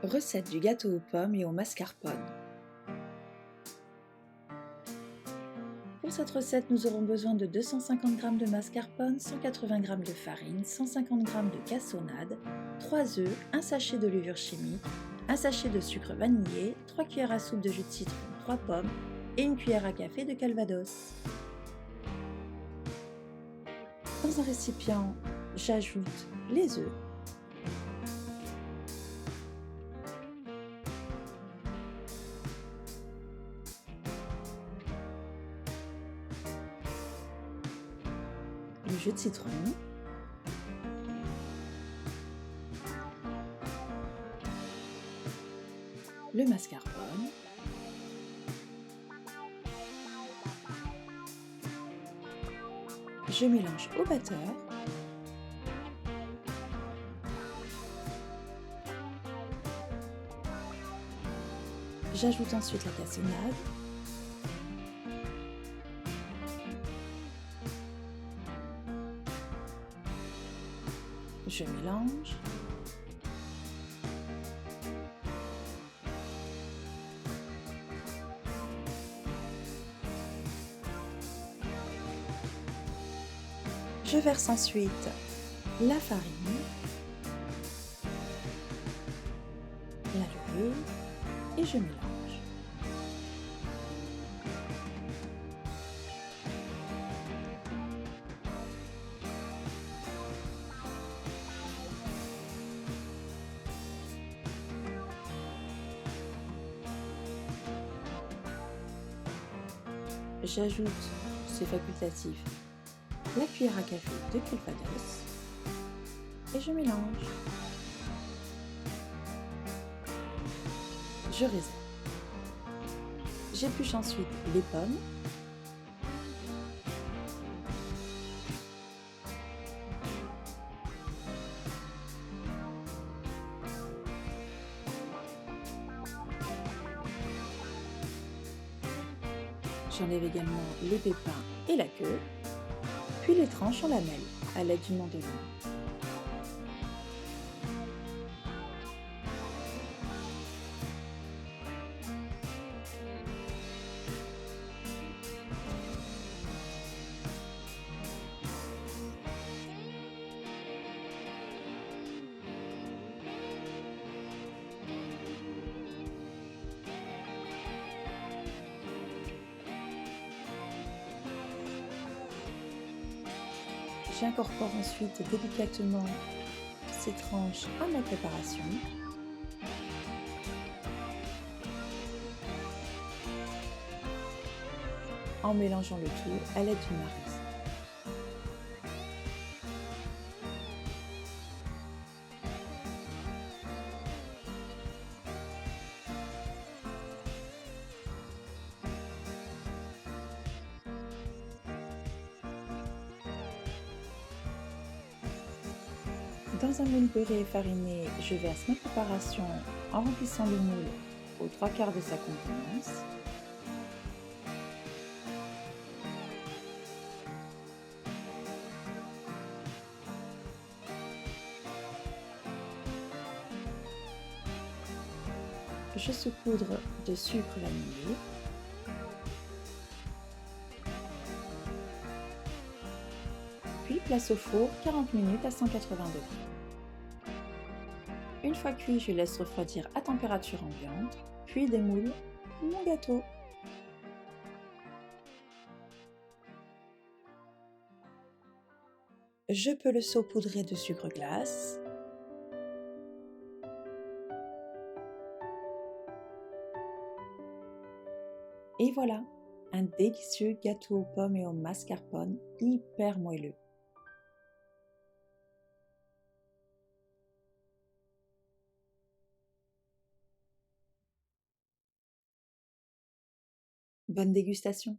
Recette du gâteau aux pommes et au mascarpone. Pour cette recette, nous aurons besoin de 250 g de mascarpone, 180 g de farine, 150 g de cassonade, 3 œufs, un sachet de levure chimique, un sachet de sucre vanillé, 3 cuillères à soupe de jus de citron, 3 pommes et une cuillère à café de calvados. Dans un récipient, j'ajoute les œufs, le jus de citron, le mascarpone, je mélange au batteur, j'ajoute ensuite la cassonade, je mélange, je verse ensuite la farine, la levure et je mélange. J'ajoute, c'est facultatif, la cuillère à café de calvados et je mélange. Je réserve. J'épluche ensuite les pommes, j'enlève également les pépins et la queue, puis les tranche en lamelles à l'aide d'une mandoline. J'incorpore ensuite délicatement ces tranches à ma préparation. En mélangeant le tout à l'aide d'une maryse. Dans un moule beurré et fariné, je verse ma préparation en remplissant le moule aux 3/4 de sa contenance. Je saupoudre de sucre vanillé. Puis place au four 40 minutes à 180 degrés. Une fois cuit, je laisse refroidir à température ambiante, puis démoule mon gâteau. Je peux le saupoudrer de sucre glace. Et voilà, un délicieux gâteau aux pommes et au mascarpone hyper moelleux. Bonne dégustation!